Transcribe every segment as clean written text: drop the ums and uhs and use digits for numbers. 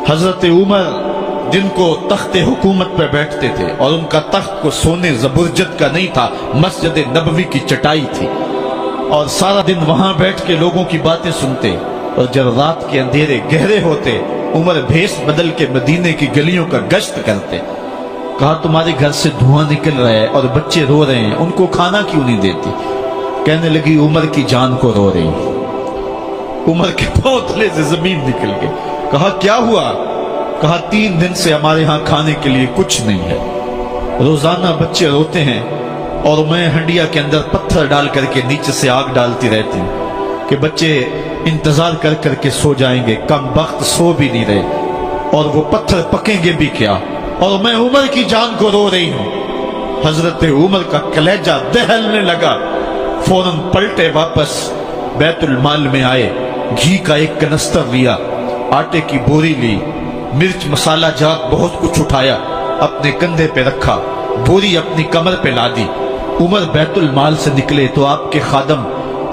حضرت عمر جن کو تخت حکومت پہ بیٹھتے تھے اور ان کا تخت کو سونے زبرجد کا نہیں تھا، مسجد نبوی کی چٹائی تھی، اور سارا دن وہاں بیٹھ کے لوگوں کی باتیں سنتے، اور جب رات کے اندھیرے گہرے ہوتے عمر بھیس بدل کے مدینے کی گلیوں کا گشت کرتے۔ کہا تمہارے گھر سے دھواں نکل رہا ہے اور بچے رو رہے ہیں، ان کو کھانا کیوں نہیں دیتی؟ کہنے لگی عمر کی جان کو رو رہی۔ عمر کے پاؤں تلے سے زمین نکل گئی۔ کہا کیا ہوا؟ کہا 3 دن سے ہمارے ہاں کھانے کے لیے کچھ نہیں ہے، روزانہ بچے روتے ہیں اور میں ہنڈیا کے اندر پتھر ڈال کر کے نیچے سے آگ ڈالتی رہتی ہوں کہ بچے انتظار کر کر کے سو جائیں گے، کم بخت سو بھی نہیں رہے، اور وہ پتھر پکیں گے بھی کیا، اور میں عمر کی جان کو رو رہی ہوں۔ حضرت عمر کا کلیجہ دہلنے لگا، فوراً پلٹے، واپس بیت المال میں آئے، گھی کا ایک کنستر لیا، آٹے کی بوری لی، مرچ مسالہ جات بہت کچھ اٹھایا، اپنے کندھے پہ رکھا، بوری اپنی کمر پہ لا دی۔ عمر بیت المال سے نکلے تو آپ کے خادم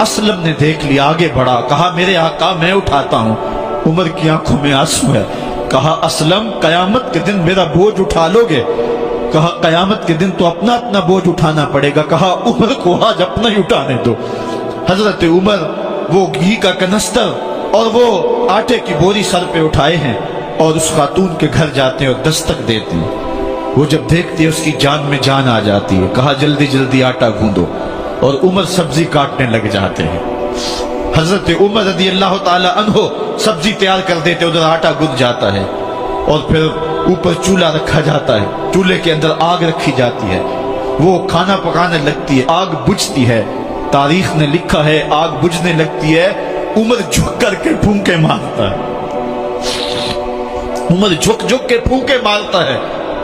اسلم نے دیکھ لیا، آگے بڑھا، کہا میرے آقا میں اٹھاتا ہوں۔ عمر کی آنکھوں میں آنسو ہے۔ کہا اسلم قیامت کے دن میرا بوجھ اٹھا لو گے؟ کہا قیامت کے دن تو اپنا اپنا بوجھ اٹھانا پڑے گا۔ کہا عمر کو آج اپنا ہی اٹھانے دو۔ حضرت عمر وہ گھی کا کنستر اور وہ آٹے کی بوری سر پہ اٹھائے ہیں اور اس خاتون کے گھر جاتے ہیں اور دستک دیتے ہیں۔ وہ جب دیکھتی ہے اس کی جان میں جان آ جاتی ہے۔ کہا جلدی جلدی آٹا گوندو، اور عمر سبزی کاٹنے لگ جاتے ہیں۔ حضرت عمر رضی اللہ تعالی عنہ سبزی تیار کر دیتے، ادھر آٹا گند جاتا ہے، اور پھر اوپر چولہا رکھا جاتا ہے، چولہے کے اندر آگ رکھی جاتی ہے، وہ کھانا پکانے لگتی ہے، آگ بجھتی ہے۔ تاریخ نے لکھا ہے آگ بجھنے لگتی ہے، عمر جھک کر کے پھونکے مارتا ہے، عمر جھک جھک کے پھونکے مارتا ہے۔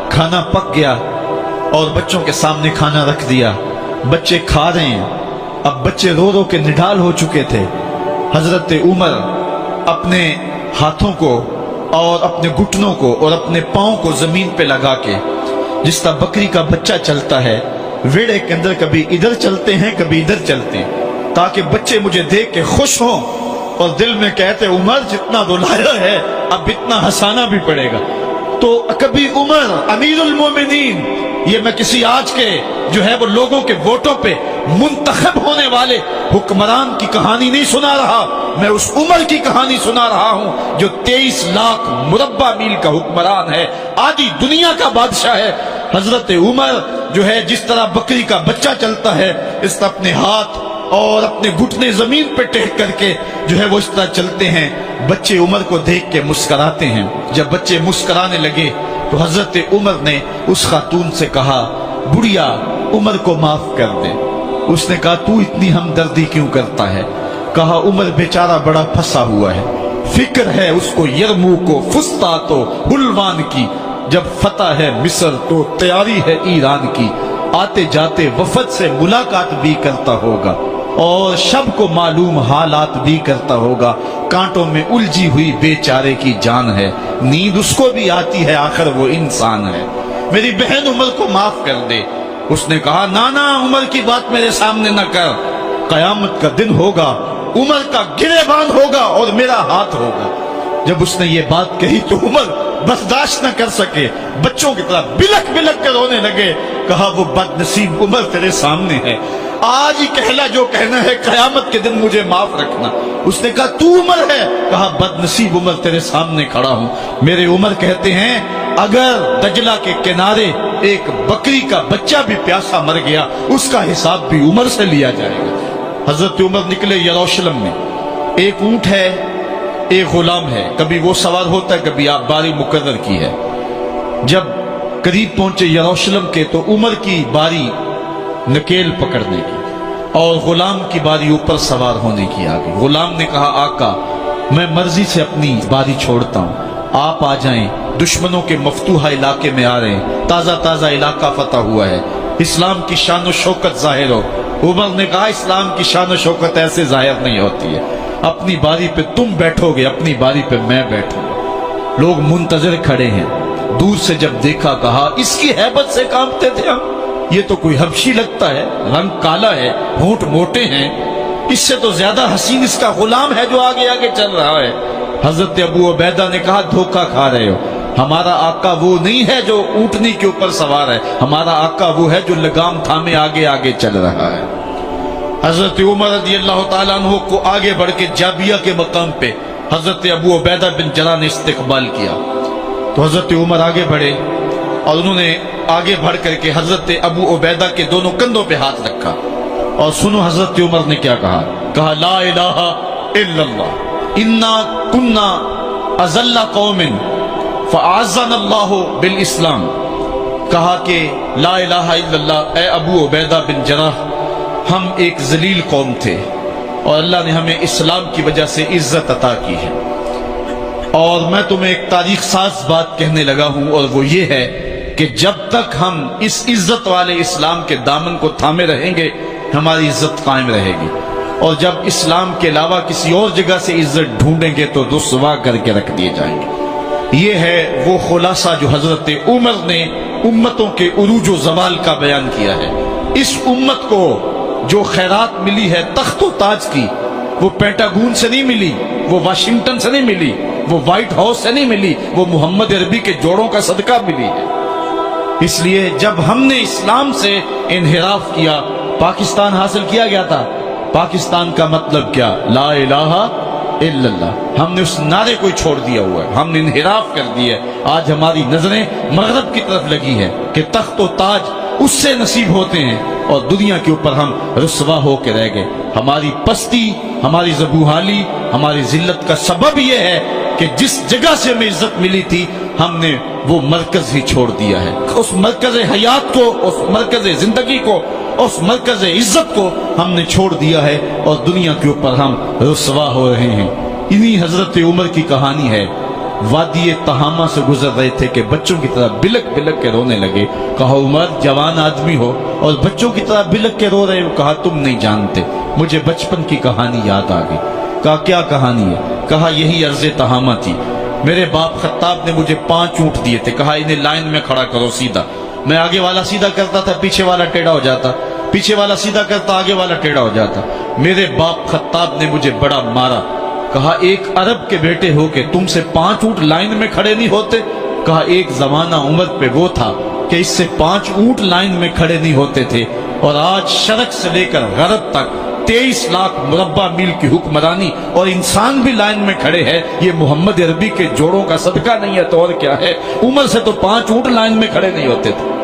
کھانا پک گیا اور بچوں کے سامنے کھانا رکھ دیا، بچے کھا رہے ہیں۔ اب بچے رو رو کے نڈال ہو چکے تھے۔ حضرت عمر اپنے ہاتھوں کو اور اپنے گھٹنوں کو اور اپنے پاؤں کو زمین پہ لگا کے، جس طرح بکری کا بچہ چلتا ہے، ویڑے کے اندر کبھی ادھر چلتے ہیں کبھی ادھر چلتے ہیں، تاکہ بچے مجھے دیکھ کے خوش ہوں اور دل میں کہتے عمر جتنا رلایا ہے اب اتنا ہنسانا بھی پڑے گا۔ تو کبھی عمر امیر المومنین، یہ میں کسی آج کے جو ہے وہ لوگوں کے ووٹوں پہ منتخب ہونے والے حکمران کی کہانی نہیں سنا رہا، میں اس عمر کی کہانی سنا رہا ہوں جو 23 لاکھ مربع میل کا حکمران ہے، آدھی دنیا کا بادشاہ ہے۔ حضرت عمر جو ہے جس طرح بکری کا بچہ چلتا ہے، اس طرح اپنے ہاتھ اور اپنے گھٹنے زمین پہ ٹیک کر کے جو ہے وہ اس طرح چلتے ہیں۔ بچے عمر کو دیکھ کے مسکراتے ہیں۔ جب بچے مسکرانے لگے تو حضرت عمر نے اس خاتون سے کہا بڑھیا عمر کو معاف کر دے۔ اس نے کہا تو اتنی ہمدردی کیوں کرتا ہے؟ کہا عمر بیچارہ بڑا پھنسا ہوا ہے، فکر ہے اس کو یرموک و فسطاط و حلوان کی، جب فتح ہے مصر تو تیاری ہے ایران کی، آتے جاتے وفد سے ملاقات بھی کرتا ہوگا اور شب کو معلوم حالات بھی کرتا ہوگا، کانٹوں میں الجھی ہوئی بیچارے کی جان ہے، نیند اس کو بھی آتی ہے، آخر وہ انسان ہے، میری بہن عمر کو معاف کر دے۔ اس نے کہا نانا عمر کی بات میرے سامنے نہ کر، قیامت کا دن ہوگا، عمر کا گریبان ہوگا اور میرا ہاتھ ہوگا۔ جب اس نے یہ بات کہی تو عمر برداشت نہ کر سکے، بچوں کی طرح بلک بلک کر رونے لگے۔ کہا وہ بد نصیب عمر تیرے سامنے ہے، آج ہی کہلا جو کہنا ہے، قیامت کے دن مجھے معاف رکھنا۔ اس نے کہا تو عمر ہے؟ کہا بد نصیب عمر تیرے سامنے کھڑا ہوں۔ میرے عمر کہتے ہیں اگر دجلہ کے کنارے ایک بکری کا بچہ بھی پیاسا مر گیا، اس کا حساب بھی عمر سے لیا جائے گا۔ حضرت عمر نکلے یروشلم میں، ایک اونٹ ہے ایک غلام ہے، کبھی وہ سوار ہوتا ہے کبھی آپ باری مقرر کی ہے۔ جب قریب پہنچے یروشلم کے تو عمر کی باری نکیل پکڑنے کی اور غلام کی باری اوپر سوار ہونے کی آ گئی۔ غلام نے کہا آقا میں مرضی سے اپنی باری چھوڑتا ہوں، آپ آ جائیں، دشمنوں کے مفتوحہ علاقے میں آ رہے ہیں، تازہ تازہ علاقہ فتح ہوا ہے، اسلام کی شان و شوکت ظاہر ہو۔ عمر نے کہا اسلام کی شان و شوکت ایسے ظاہر نہیں ہوتی ہے، اپنی باری پہ تم بیٹھو گے، اپنی باری پہ میں بیٹھوں گا۔ لوگ منتظر کھڑے ہیں، دور سے جب دیکھا کہا اس کی ہیبت سے کانپتے تھے ہم، یہ تو کوئی حبشی لگتا ہے، رنگ کالا ہے، ہونٹ موٹے ہیں، اس سے تو زیادہ حسین اس کا غلام ہے جو آگے آگے چل رہا ہے۔ حضرت ابو عبیدہ نے کہا دھوکہ کھا رہے ہو، ہمارا آقا وہ نہیں ہے جو اونٹنی کے اوپر سوار ہے، ہمارا آقا وہ ہے جو لگام تھامے آگے آگے چل رہا ہے۔ حضرت عمر رضی اللہ تعالیٰ عنہ کو آگے بڑھ کے جابیہ کے مقام پہ حضرت ابو عبیدہ بن جراح نے استقبال کیا، تو حضرت عمر آگے بڑھے اور انہوں نے آگے بڑھ کر کے حضرت ابو عبیدہ کے دونوں کندھوں پہ ہاتھ رکھا، اور سنو حضرت عمر نے کیا کہا، کہا لا الہ الا اللہ انا کنا اذل قوم فاعزنا اللہ بالاسلام، کہا کہ لا الہ الا اللہ، اے ابو عبیدہ بن جراح، ہم ایک ذلیل قوم تھے اور اللہ نے ہمیں اسلام کی وجہ سے عزت عطا کی ہے، اور میں تمہیں ایک تاریخ ساز بات کہنے لگا ہوں، اور وہ یہ ہے کہ جب تک ہم اس عزت والے اسلام کے دامن کو تھامے رہیں گے ہماری عزت قائم رہے گی، اور جب اسلام کے علاوہ کسی اور جگہ سے عزت ڈھونڈیں گے تو رسوا کر کے رکھ دیے جائیں گے۔ یہ ہے وہ خلاصہ جو حضرت عمر نے امتوں کے عروج و زوال کا بیان کیا ہے۔ اس امت کو جو خیرات ملی ہے تخت و تاج کی، وہ پینٹاگون سے نہیں ملی، وہ واشنگٹن سے نہیں ملی، وہ وائٹ ہاؤس سے نہیں ملی، وہ محمد عربی کے جوڑوں کا صدقہ ملی ہے۔ اس لیے جب ہم نے اسلام سے انحراف کیا، پاکستان حاصل کیا گیا تھا، پاکستان کا مطلب کیا؟ لا الہ الا اللہ، ہم نے اس نعرے کو چھوڑ دیا ہوا ہے، ہم نے انحراف کر دیا ہے۔ آج ہماری نظریں مغرب کی طرف لگی ہے کہ تخت و تاج اس سے نصیب ہوتے ہیں، اور دنیا کے اوپر ہم رسوا ہو کے رہ گئے۔ ہماری پستی، ہماری زبوحالی، ہماری ذلت کا سبب یہ ہے کہ جس جگہ سے ہمیں عزت ملی تھی ہم نے وہ مرکز ہی چھوڑ دیا ہے۔ اس مرکز حیات کو، اس مرکز زندگی کو، اس مرکز عزت کو ہم نے چھوڑ دیا ہے، اور دنیا کے اوپر ہم رسوا ہو رہے ہیں۔ انہی حضرت عمر کی کہانی ہے۔ وادی تہامہ سے گزر رہے تھے کہ بچوں کی طرح بلک بلک کے رونے لگے۔ کہا عمر جوان آدمی ہو اور بچوں کی طرح بلک کے رو رہے ہو؟ کہا تم نہیں جانتے، مجھے بچپن کی کہانی یاد آ گئی۔ کہا کیا کہانی ہے؟ کہا یہی عرض تہامہ تھی، میرے باپ خطاب نے مجھے 5 اونٹ دیے تھے، کہا انہیں لائن میں کھڑا کرو سیدھا، میں آگے والا سیدھا کرتا تھا، پیچھے والا ٹیڑھا ہو جاتا، پیچھے والا سیدھا کرتا، آگے والا ٹیڑھا ہو جاتا۔ میرے باپ خطاب نے مجھے بڑا مارا۔ کہا ایک عرب کے بیٹے ہو کہ تم سے 5 اونٹ لائن میں کھڑے نہیں ہوتے؟ کہا ایک زمانہ عمر پہ وہ تھا کہ اس سے 5 اونٹ لائن میں کھڑے نہیں ہوتے تھے، اور آج شرق سے لے کر غرب تک 23 لاکھ مربع میل کی حکمرانی، اور انسان بھی لائن میں کھڑے ہیں۔ یہ محمد عربی کے جوڑوں کا صدقہ نہیں ہے تو اور کیا ہے؟ عمر سے تو 5 اونٹ لائن میں کھڑے نہیں ہوتے تھے۔